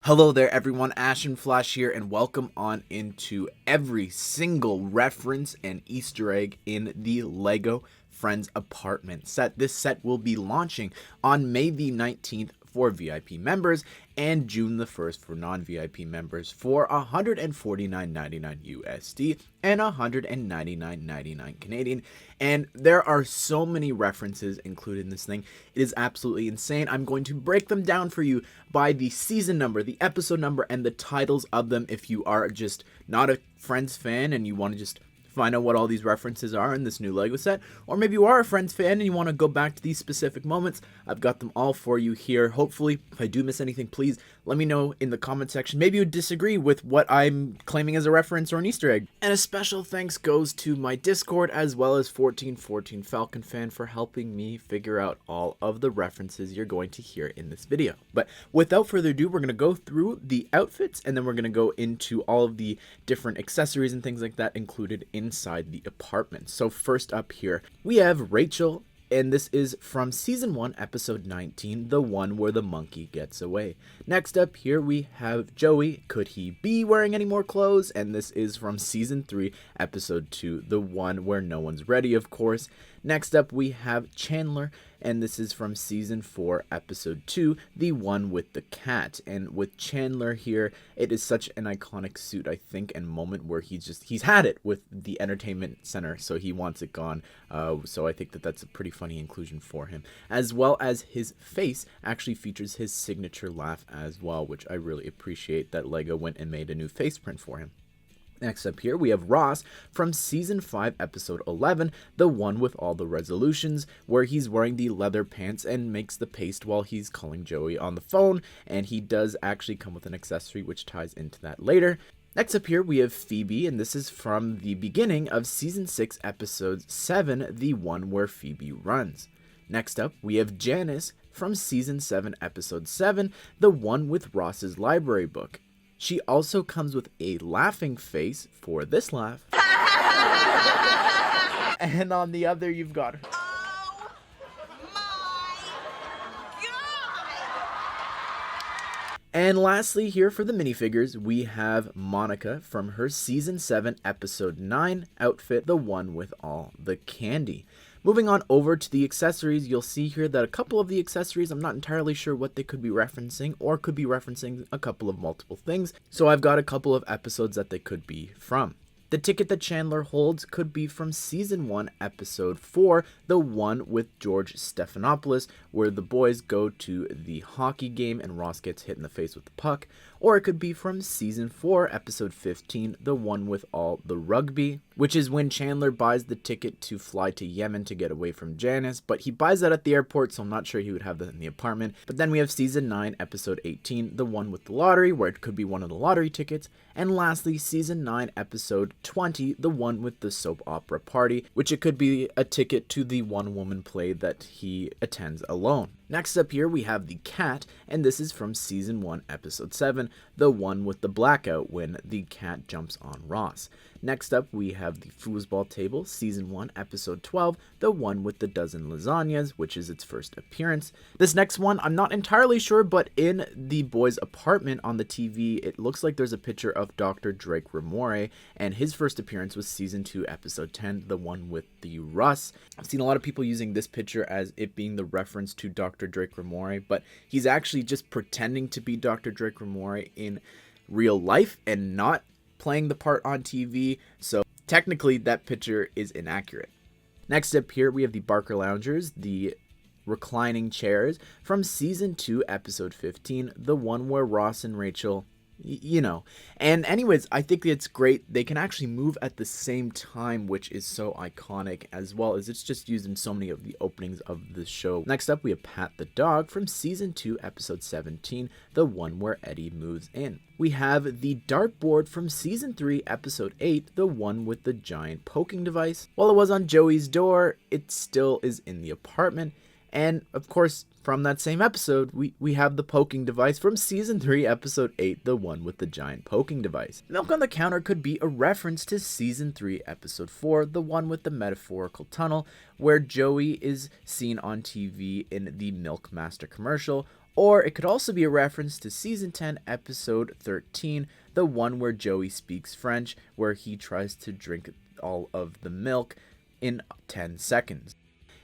Hello there everyone, Ashnflash here, and welcome on into every single reference and Easter egg in the LEGO Friends apartment set. This set will be launching on May the 19th for VIP members and June the 1st for non-VIP members for $149.99 USD and $199.99 Canadian. And there are so many references included in this thing. It is absolutely insane. I'm going to break them down for you by the season number, the episode number, and the titles of them if you are just not a Friends fan and you want to just find out what all these references are in this new LEGO set, or maybe you are a Friends fan and you want to go back to these specific moments. I've got them all for you here. Hopefully, if I do miss anything, please let me know in the comment section. Maybe you disagree with what I'm claiming as a reference or an Easter egg. And a special thanks goes to my Discord as well as 1414 Falcon Fan for helping me figure out all of the references you're going to hear in this video. But without further ado, we're going to go through the outfits and then we're going to go into all of the different accessories and things like that included inside the apartment. So first up here, we have Rachel, and this is from Season 1, Episode 19, the one where the monkey gets away. Next up here, we have Joey. Could he be wearing any more clothes? And this is from Season 3, Episode 2, the one where no one's ready, of course. Next up, we have Chandler, and this is from Season 4, Episode 2, the one with the cat. And with Chandler here, it is such an iconic suit, I think, and moment where he's had it with the entertainment center, so he wants it gone. So I think that's a pretty funny inclusion for him. As well as his face actually features his signature laugh as well, which I really appreciate that LEGO went and made a new face print for him. Next up here, we have Ross from Season 5, Episode 11, the one with all the resolutions, where he's wearing the leather pants and makes the paste while he's calling Joey on the phone, and he does actually come with an accessory which ties into that later. Next up here, we have Phoebe, and this is from the beginning of Season 6, Episode 7, the one where Phoebe runs. Next up, we have Janice from Season 7, Episode 7, the one with Ross's library book. She also comes with a laughing face for this laugh. And on the other, you've got her. Oh my God! And lastly, here for the minifigures, we have Monica from her Season 7, Episode 9 outfit, the one with all the candy. Moving on over to the accessories, you'll see here that a couple of the accessories, I'm not entirely sure what they could be referencing, or could be referencing a couple of multiple things. So I've got a couple of episodes that they could be from. The ticket that Chandler holds could be from Season 1, Episode 4, the one with George Stephanopoulos, where the boys go to the hockey game and Ross gets hit in the face with the puck. Or it could be from Season 4, Episode 15, the one with all the rugby, which is when Chandler buys the ticket to fly to Yemen to get away from Janice, but he buys that at the airport, so I'm not sure he would have that in the apartment. But then we have Season 9, Episode 18, the one with the lottery, where it could be one of the lottery tickets. And lastly, Season 9, Episode 20, the one with the soap opera party, which it could be a ticket to the one-woman play that he attends alone. Next up here, we have the cat, and this is from Season 1, Episode 7, the one with the blackout when the cat jumps on Ross. Next up, we have the foosball table, Season 1, Episode 12, the one with the dozen lasagnas, which is its first appearance. This next one, I'm not entirely sure, but in the boys' apartment on the TV, it looks like there's a picture of Dr. Drake Ramore, and his first appearance was Season 2, Episode 10, the one with the Russ. I've seen a lot of people using this picture as it being the reference to Dr. Drake Ramore, but he's actually just pretending to be Dr. Drake Ramore in real life and not playing the part on TV, so technically that picture is inaccurate. Next up here, we have the Barker Loungers, the reclining chairs from Season 2, Episode 15, the one where Ross and Rachel, you know. And anyways, I think it's great. They can actually move at the same time, which is so iconic, as well as it's just used in so many of the openings of the show. Next up, we have Pat the dog from Season 2, Episode 17, the one where Eddie moves in. We have the dartboard from Season 3, Episode 8, the one with the giant poking device. While it was on Joey's door, it still is in the apartment. And of course, from that same episode, we have the poking device from Season 3, Episode 8, the one with the giant poking device. Milk on the counter could be a reference to Season 3, Episode 4, the one with the metaphorical tunnel, where Joey is seen on TV in the Milk Master commercial, Or it could also be a reference to season 10, episode 13, the one where Joey speaks French, where he tries to drink all of the milk in 10 seconds.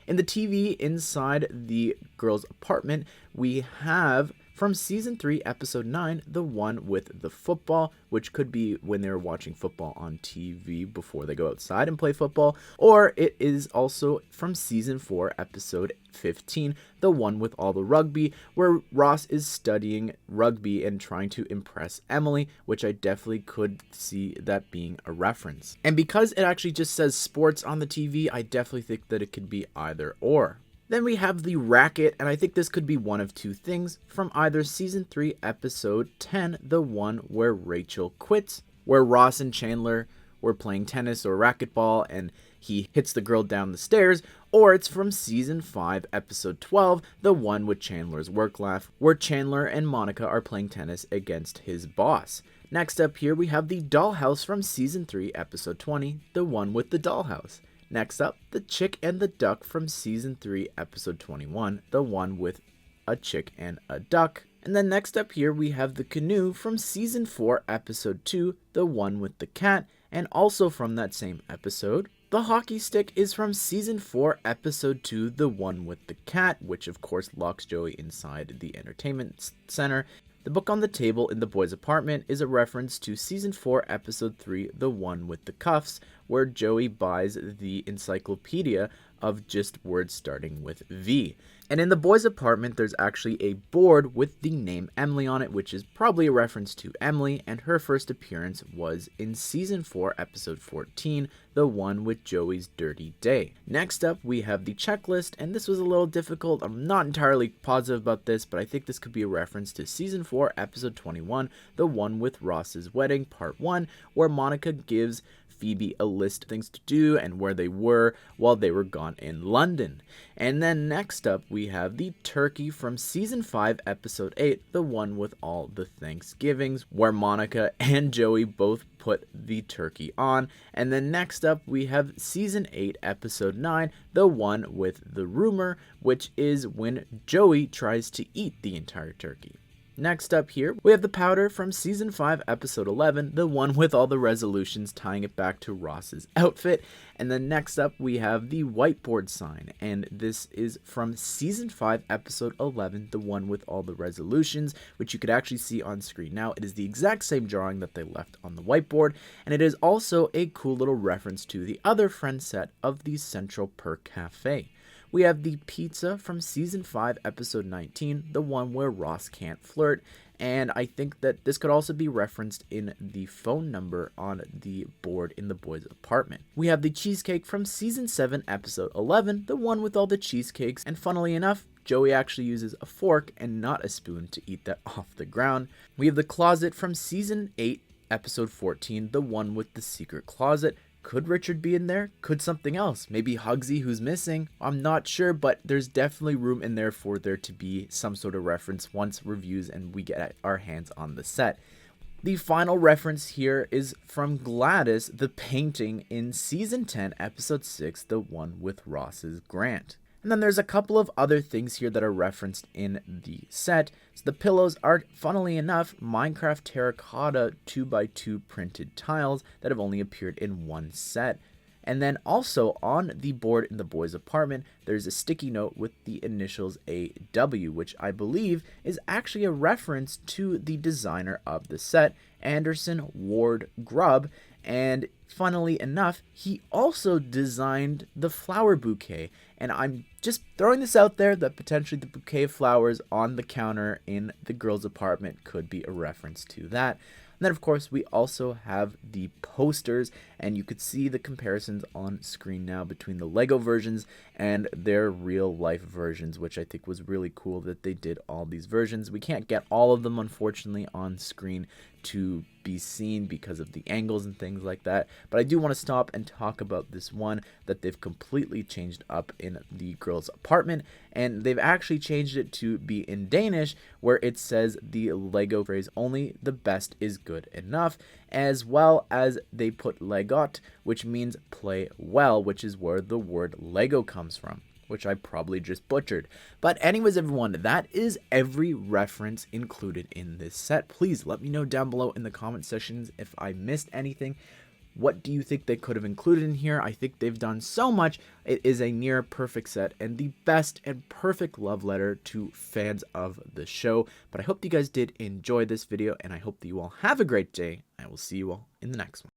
In the TV inside the girls' apartment, we have from season 3, episode 9, the one with the football, which could be when they're watching football on TV before they go outside and play football, or it is also from season 4, episode 15, the one with all the rugby, where Ross is studying rugby and trying to impress Emily, which I definitely could see that being a reference. And because it actually just says sports on the TV, I definitely think that it could be either or. Then we have the racket, and I think this could be one of two things from either season 3, episode 10, the one where Rachel quits, where Ross and Chandler were playing tennis or racquetball and he hits the girl down the stairs, or it's from season 5, episode 12, the one with Chandler's work laugh, where Chandler and Monica are playing tennis against his boss. Next up here we have the dollhouse from season 3, episode 20, the one with the dollhouse. Next up, the chick and the duck from season 3, episode 21, the one with a chick and a duck. And then next up here, we have the canoe from season 4, episode 2, the one with the cat. And also from that same episode, the hockey stick is from season 4, episode 2, the one with the cat, which of course locks Joey inside the entertainment center. The book on the table in the boys' apartment is a reference to season 4, episode 3, the one with the cuffs, where Joey buys the encyclopedia of just words starting with V. And in the boys' apartment, there's actually a board with the name Emily on it, which is probably a reference to Emily, and her first appearance was in season 4, episode 14, the one with Joey's dirty day. Next up, we have the checklist, and this was a little difficult. I'm not entirely positive about this, but I think this could be a reference to season 4, episode 21, the one with Ross's wedding, part 1, where Monica gives Phoebe a list of things to do and where they were while they were gone in London. And then next up we have the turkey from season 5, episode 8, the one with all the Thanksgivings, where Monica and Joey both put the turkey on. And then next up we have season 8, episode 9, the one with the rumor, which is when Joey tries to eat the entire turkey. Next up here, we have the powder from season 5, episode 11, the one with all the resolutions tying it back to Ross's outfit. And then next up, we have the whiteboard sign, and this is from season 5, episode 11, the one with all the resolutions, which you could actually see on screen now. It is the exact same drawing that they left on the whiteboard, and it is also a cool little reference to the other friend set of the Central Perk Cafe. We have the pizza from season 5, episode 19, the one where Ross can't flirt, and I think that this could also be referenced in the phone number on the board in the boys' apartment. We have the cheesecake from season 7, episode 11, the one with all the cheesecakes, and funnily enough, Joey actually uses a fork and not a spoon to eat that off the ground. We have the closet from season 8, episode 14, the one with the secret closet. Could Richard be in there? Could something else? Maybe Hugsy, who's missing? I'm not sure, but there's definitely room in there for there to be some sort of reference once reviews and we get our hands on the set. The final reference here is from Gladys, the painting in season 10, episode 6, the one with Ross's Grant. And then there's a couple of other things here that are referenced in the set. So the pillows are, funnily enough, Minecraft terracotta 2x2 printed tiles that have only appeared in one set. And then also on the board in the boys' apartment, there's a sticky note with the initials AW, which I believe is actually a reference to the designer of the set, Anderson Ward Grubb. And funnily enough, he also designed the flower bouquet. And I'm just throwing this out there that potentially the bouquet of flowers on the counter in the girls' apartment could be a reference to that. And then, of course, we also have the posters, and you could see the comparisons on screen now between the Lego versions and their real-life versions, which I think was really cool that they did all these versions. We can't get all of them, unfortunately, on screen to be seen because of the angles and things like that, but I do want to stop and talk about this one that they've completely changed up in the girls' apartment, and they've actually changed it to be in Danish, where it says the Lego phrase "only the best is good enough," as well as they put legot, which means play well, which is where the word Lego comes from. which I probably just butchered. But anyways, everyone, that is every reference included in this set. Please let me know down below in the comment sections if I missed anything. What do you think they could have included in here? I think they've done so much. It is a near perfect set and the best and perfect love letter to fans of the show. But I hope you guys did enjoy this video, and I hope that you all have a great day. I will see you all in the next one.